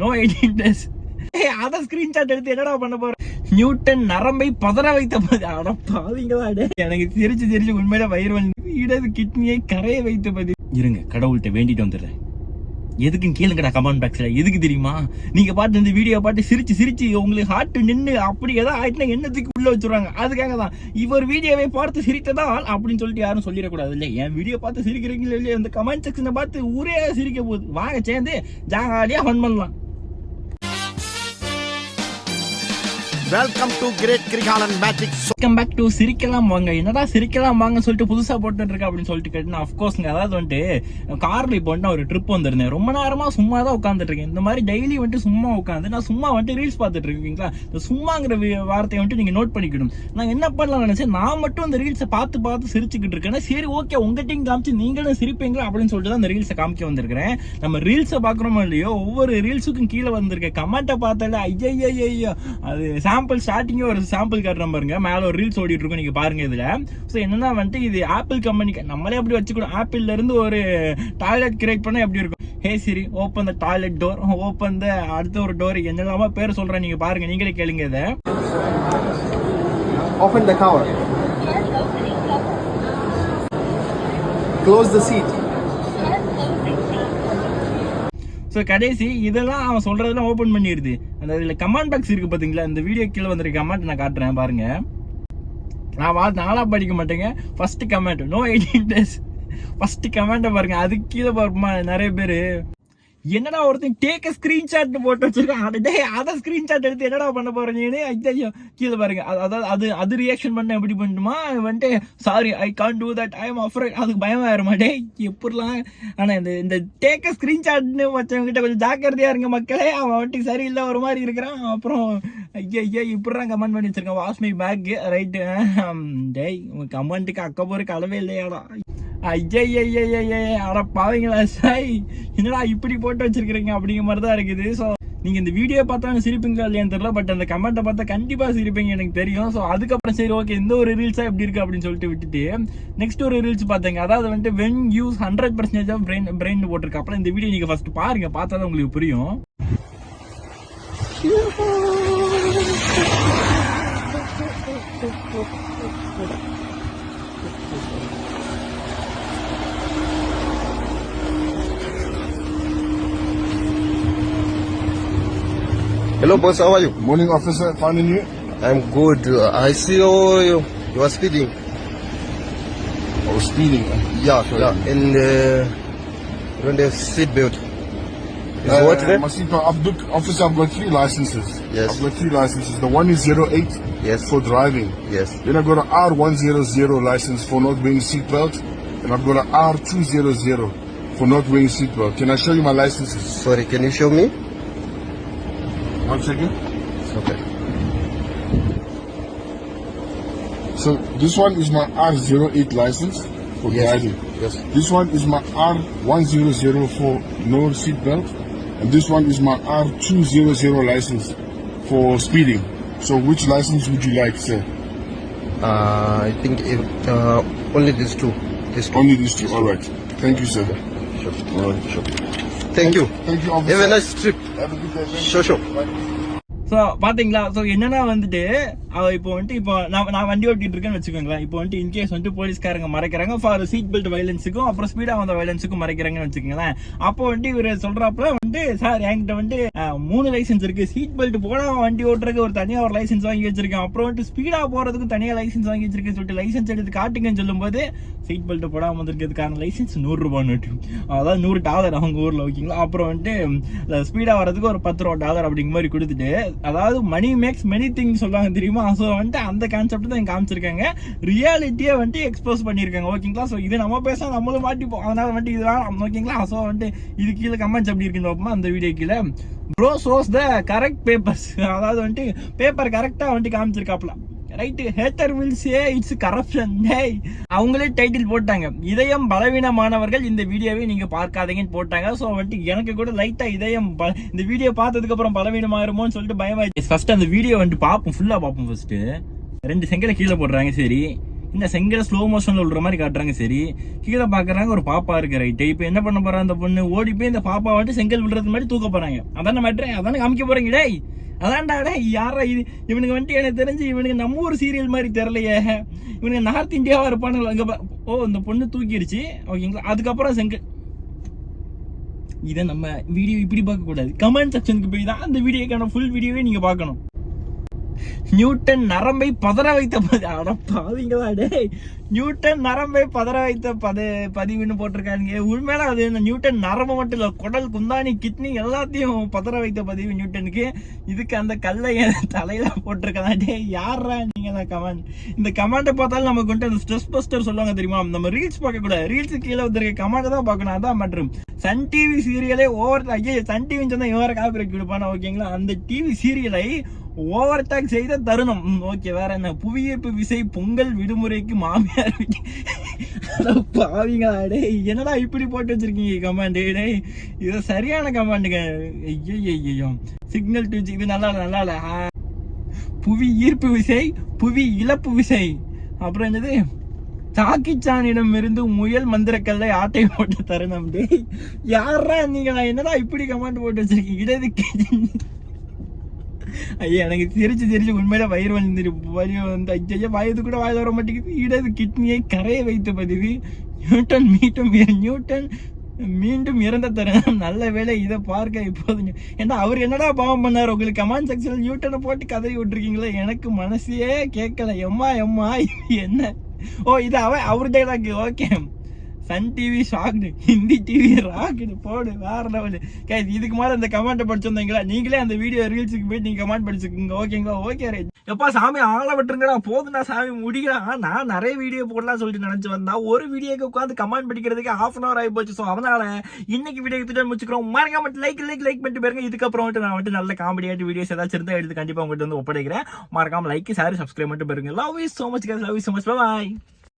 No 18 days. அத screenshot எடுத்து என்னடா பண்ண போற? நியூட்டன் நரம்பை பதற வைத்த அட பாவிங்களா டே. எனக்கு சிரிச்சு உண்மையில வயிறு வலி. இடது கிட்னியை கரைய வைத்த பதி. இருங்க கடவுள்கிட்ட வேண்டிட்டு வந்துடுறேன். எதுக்குன்னு கேளுங்கடா கமெண்ட் பாக்ஸ்ல. எதுக்கு தெரியுமா? நீங்க பாட்டு இந்த வீடியோ பாட்டு சிரிச்சு உங்களுக்கு ஹார்ட் நின்று அப்படி ஏதாவது ஆயிட்டுனா என்னத்துக்கு உள்ள வச்சிருவாங்க. அதுக்காக தான் இவர் வீடியோவை பார்த்து சிரித்ததால் அப்படின்னு சொல்லிட்டு யாரும் சொல்லிடக்கூடாது இல்லை. என் வீடியோ பார்த்து சிரிக்கிறீங்களா இல்லையா? இந்த கமெண்ட் செக்ஷனை பார்த்து ஊரே சிரிக்க போகுது. வாங்க சேர்ந்து ஜாலியா ஃபன் பண்ணலாம். Welcome to great Kirikalan magic. Welcome back to சிரிக்கலாம் வாங்க. என்னடா சிரிக்கலாம் வாங்க சொல்லிட்டு புதுசா போட்டு இருக்க அப்படின்னு சொல்லிட்டு கேட்டேன். அஃப்கோர்ஸ்ங்க, அதாவது வந்துட்டு கார்ல இப்போ வந்துட்டு ஒரு ட்ரிப் வந்திருந்தேன். ரொம்ப நேரமா சும்மா தான் உட்காந்துட்டு இருக்கேன். இந்த மாதிரி டெய்லி வந்துட்டு சும்மா உட்காந்து நான் சும்மா வந்துட்டு ரீல்ஸ் பார்த்துட்டு இருக்கீங்களா? இந்த சும்மாங்கிற வார்த்தையை வந்துட்டு நீங்க நோட் பண்ணிக்கணும். நான் என்ன பண்ணலாம் நினைச்சேன், நான் மட்டும் இந்த ரீல்ஸை பார்த்து சிரிச்சுக்கிட்டு இருக்கேன். சரி ஓகே, உங்ககிட்டையும் காமிச்சு நீங்களும் சிரிப்பீங்களா அப்படின்னு சொல்லிட்டு தான் இந்த ரீல்ஸை காமிக்க வந்திருக்கிறேன். நம்ம ரீல்ஸை பாக்குறோமோ இல்லையோ, ஒவ்வொரு ரீல்ஸுக்கும் கீழே வந்திருக்க கமெண்ட்டை பார்த்தாலே ஐயோ அது சாம்பிள் ஸ்டார்டிங்கே ஒரு சாம்பிள் காட்டுறேன் பாருங்க. மேல ஒரு ரீல்ஸ் ஓடிட்டு இருக்கும், நீங்க பாருங்க. இதுல சோ என்னன்னா வந்துட்டு இது ஆப்பிள் கம்பெனி. நம்மளே அப்படி வச்சுக்கணும். ஆப்பிள்ல இருந்து ஒரு டாய்லெட் கிரியேட் பண்ணா எப்படி இருக்கும்? Hey Siri open the toilet door, open the அடுத்த ஒரு டோர், என்னெல்லாமா பேர் சொல்றேன், நீங்க பாருங்க, நீங்களே கேளுங்க. இதை Open the cover. Close the seat. So கடைசி இதெல்லாம் அவன் சொல்றதெல்லாம் ஓப்பன் பண்ணிடுது. அந்த இதுல கமெண்ட் பாக்ஸ் இருக்கு பாத்தீங்களா? இந்த வீடியோ கீழே வந்திருக்க கமெண்ட் நான் காட்டுறேன் பாருங்க. நான் நாளா படிக்க மாட்டேங்க. First comment no 18 days. First கமெண்ட்டை பாருங்க. அதுக்கு கீழே பாருமா நிறைய பேரு என்னடா ஒருத்தன் டேக் ஸ்கிரீன்ஷாட் போட்டு வச்சிருக்கான். அதை ஸ்கிரீன்ஷாட் எடுத்து என்னடா பண்ண போறீங்கன்னு ஐயோ கீழே பாருங்க. அதாவது அது ரியாக்ஷன் பண்ண எப்படி பண்ணுமா வந்துட்டு, sorry I can't do that, I am afraid. அதுக்கு பயமா இருமாட்டே எப்படிலாம். ஆனா இந்த டேக் ஸ்கிரீன்ஷாட்னு வச்சவங்க கிட்ட கொஞ்சம் ஜாக்கிரதையா இருங்க மக்களே. அவன் வந்துட்டு சரியில்லை ஒரு மாதிரி இருக்கிறான். அப்புறம் ஐயோ இப்படிதான் கமெண்ட் பண்ணி வச்சிருக்கான், வாஷ் மை பேக் ரைட்டு. டேய் உங்க கமெண்ட்டுக்கு அக்கப்போருக்கு அளவே இல்லையாடா. அட பாவீங்களா சாய், என்னடா இப்படி போட்டு வச்சிருக்கீங்க அப்படிங்கிற மாதிரி தான் இருக்குது. ஸோ நீங்க இந்த வீடியோ பார்த்தாலும் சிரிப்பீங்களா இல்லையான்னு தெரியல, பட் அந்த கமெண்ட்டை பார்த்தா கண்டிப்பா சிரிப்பீங்க எனக்கு தெரியும். ஸோ அதுக்கப்புறம் சரி ஓகே இந்த ஒரு ரீல்ஸா எப்படி இருக்கு அப்படின்னு சொல்லிட்டு விட்டுட்டு நெக்ஸ்ட் ஒரு ரீல்ஸ் பார்த்தேங்க. அதாவது வந்துட்டு வென் யூஸ் 100% ஆஃப் பிரெயின் போட்டிருக்கு. அப்புறம் இந்த வீடியோ நீங்க ஃபர்ஸ்ட் பாருங்க, பார்த்தா தான் உங்களுக்கு புரியும். Hello boss, how are you? Morning officer, finding you? I'm good. I see you are speeding. Oh, speeding. Yeah. And you don't have seat belt. Is what there? My seatbelt, officer, I've got 3 licenses. Yes. I've got 3 licenses. The one is 08 Yes. for driving. Yes. Then I've got an R100 license for not wearing seatbelt. And I've got an R200 for not wearing seatbelt. Can I show you my licenses? Sorry, can you show me? 1 second. Okay. So this one is my R08 license for Yes. driving. Yes. This one is my R100 for no seatbelt. And this one is my R200 license for speeding. So which license would you like, sir? I think only these two. Only these two. All right. Thank you, sir. Sure. All right, sure. Thank you. Thank you, officer. Have a nice trip. Have a good day. Thank Sure, you. sure. Bye. So பாத்தீங்களா? So என்னன்னா வந்துட்டு இப்போ வந்துட்டு இப்போ நான் வண்டி ஓட்டிட்டு இருக்கேன்னு வச்சுக்கோங்களேன். இப்போ வந்துட்டு இன்கேஸ் வந்துட்டு போலீஸ்காரங்க மறைக்கிறாங்க ஃபார் சீட் பெல்ட் வயலன்ஸுக்கும் அப்புறம் ஸ்பீடா வந்த வயலன்ஸுக்கும் மறைக்கிறாங்கன்னு வச்சுக்கோங்களேன். அப்போ வந்துட்டு இவர் சொல்றப்ப வந்துட்டு சார் என்கிட்ட வந்துட்டு 3 லைசன்ஸ் இருக்கு, சீட் பெல்ட் போடாம வண்டி ஓட்டுறதுக்கு ஒரு தனியா ஒரு லைசன்ஸ் வாங்கி வச்சிருக்கேன், அப்புறம் வந்துட்டு ஸ்பீடா போறதுக்கு தனியா லைசன்ஸ் வாங்கி வச்சிருக்கேன்னு சொல்லிட்டு லைசன்ஸ் எடுத்து காட்டுங்கன்னு சொல்லும் போது சீட் பெல்ட் போடாம வந்திருக்கிறதுக்கான லைசன்ஸ் $100 நோட்டு, அதாவது $100 அவங்க ஊர்ல. ஓகேங்களா? அப்புறம் வந்துட்டு ஸ்பீடா வரதுக்கு ஒரு $10 அப்படிங்கிற மாதிரி கொடுத்துட்டு, அதாவது மணி மேக்ஸ் மெனி திங்ஸ் சொல்லுவாங்க தெரியுமா? ஸோ வந்துட்டு அந்த கான்செப்ட் தான் காமிச்சிருக்காங்க. ரியாலிட்டியை வந்துட்டு எக்ஸ்போஸ் பண்ணியிருக்காங்க. ஓகேங்களா? ஸோ இது நம்ம பேச நம்மளும் மாட்டிப்போம். அதனால வந்துட்டு இதெல்லாம் ஓகேங்களா? ஸோ வந்துட்டு இது கீழே கமெண்ட்ஸ் எப்படி இருக்குன்னு அந்த வீடியோ கீழே bro shows the correct papers, அதாவது வந்துட்டு பேப்பர் கரெக்டா வந்துட்டு காமிச்சிருக்காப்ல. Right, hater will say it's corruption. அவங்களே டைட்டில் போட்டாங்க, இதயம் பலவீனமானவர்கள் இந்த வீடியோவை நீங்க பார்க்காதீங்கன்னு போட்டாங்க. சோ வந்துட்டு எனக்கு கூட லைட்டா இதயம் இந்த வீடியோ பார்த்ததுக்கு அப்புறம் பலவீனமாயிருமோன்னு சொல்லிட்டு பயமாயிடுச்சு. ஃபர்ஸ்ட் அந்த வீடியோ வந்துட்டு பார்ப்போம், ஃபுல்லா பார்ப்போம். ஃபர்ஸ்ட் 2 செங்கலை கீழே போடுறாங்க. சரி இந்த செங்கல் ஸ்லோ மோஷன்ல விழுற மாதிரி காட்டுறாங்க. சரி, கீழே பாக்குறாங்க ஒரு பாப்பா இருக்கு. ரைட்டு, இப்ப என்ன பண்ண போறா அந்த பொண்ணு? ஓடி போய் இந்த பாப்பா வந்துட்டு செங்கல் விழுறது மாதிரி தூக்க போறாங்க. அதான மேட்ரு, அதானே காமிக்க போறீங்க. டேய் அதான்டா, டேய் யாரா இது? இவனுக்கு வந்துட்டு எனக்கு தெரிஞ்சு இவனுக்கு நம்ம ஒரு சீரியல் மாதிரி தெரியலையே. இவனுக்கு நார்த் இந்தியாவா இருப்பானுங்களா? அங்க ஓ இந்த பொண்ணு தூக்கிடுச்சு, ஓகேங்களா. அதுக்கப்புறம் செங்கல். இதை நம்ம வீடியோ இப்படி பார்க்க கூடாது. கமெண்ட் செக்ஷனுக்கு போய் தான் அந்த வீடியோக்கான ஃபுல் வீடியோவே நீங்க பார்க்கணும். நியூட்டன் நரம்பை பதற வைத்த பாவீங்களா டே? நியூட்டன் நரம்பை பதற வைத்த பதிவுன்னு போட்டிருக்காங்க. உண்மையில அது நியூட்டன் நரம்பு மட்டும் இல்ல, குடல், குந்தாணி, கிட்னி எல்லாத்தையும் பதற வைத்த பதிவு நியூட்டனுக்கு. இதுக்கு அந்த கல்லை தலையில போட்டிருக்கா. டே யாரா நீங்க கமெண்ட்? இந்த கமெண்ட்டை பார்த்தாலும் நமக்கு வந்துட்டு அந்த ஸ்ட்ரெஸ் பஸ்டர் சொல்லுவாங்க தெரியுமா? நம்ம ரீல்ஸ் பார்க்க கூடாது, ரீல்ஸ் கீழே வந்திருக்க கமெண்ட் தான் பார்க்கணும். அதான் மற்றும் சன் டிவி சீரியலே சன் டிவின்னு சொன்னா இவர காப்பி கொடுப்பானா, ஓகேங்களா. அந்த டிவி சீரியலை ஓவர் டேக் செய்த தருணம். ஓகே, வேற என்ன? புவியீர்ப்பு விசை பொங்கல் விடுமுறைக்கு மாமியார் பாவீங்களா டே? என்னடா இப்படி போட்டு வச்சிருக்கீங்க கமாண்ட்? டே இது சரியான கமாண்டுங்க. ஐயோ, சிக்னல் டு இது நல்லா இல்ல. புவி ஈர்ப்பு விசை, புவி இழப்பு விசை, அப்புறம் என்னது? சாக்கிச்சானிடம் இருந்து முயல் மந்திரக்கல்லை ஆட்டை போட்டு தருணம். டே யாரா நீங்களா? என்னடா இப்படி கமாண்ட் போட்டு வச்சிருக்கீங்க? இடதுக்கு ஐயா எனக்கு சிரிச்சு உண்மையில வயிறு வந்து ஐயா வயது கூட வாய் வர மாட்டேங்குது. இடது கிட்னியை கரைய வைத்த பதிவு. நியூட்டன் மீண்டும் இறந்த தருணம். நல்ல வேளை இதை பார்க்க இப்போது. ஏன்னா அவர் என்னடா பாவம் பண்ணாரு? உங்களுக்கு கமெண்ட் செக்ஷன்ல நியூட்டனை போட்டு கதறி விட்டுருக்கீங்களா? எனக்கு மனசே கேட்கல. எம்மா என்ன? ஓ இது அவர் டைலாக். Okay, Sun TV shocked, Hindi TV rocked, போடு வேற லெவலு. இதுக்கு மேலே இந்த கமெண்ட்டை படிச்சிருந்தீங்களா? நீங்களே அந்த வீடியோ ரீல்ஸுக்கு போயிட்டு நீங்க கமெண்ட் படிச்சுக்கோங்க, ஓகேங்களா. Okay right. எப்பா சாமி ஆள விட்டுருங்கடா, போதுண்டா சாமி, முடியலாம். நான் நிறைய வீடியோ போடலாம் சொல்லிட்டு நினைச்சு வந்தா ஒரு வீடியோக்கு உட்காந்து கமெண்ட் படிக்கிறதுக்கு ½ ஆகி போச்சு. ஸோ அதனால இன்னைக்கு வீடியோ எடுத்துட்டு முடிச்சுக்கிறோம். மறக்காம மட்டும் லைக் பண்ணிட்டு பாருங்க. இதுக்கப்புறம் வந்துட்டு நான் வந்துட்டு நல்ல காமெடியாட்டு வீடியோஸ் ஏதாச்சும் இருந்தால் எடுத்து கண்டிப்பா உங்கள்கிட்ட வந்து ஒப்படைக்கிறேன். மறக்காம லைக், ஷேர், சப்ஸ்கிரைப் மட்டும் பாருங்க. Love you so much, love you so much, by.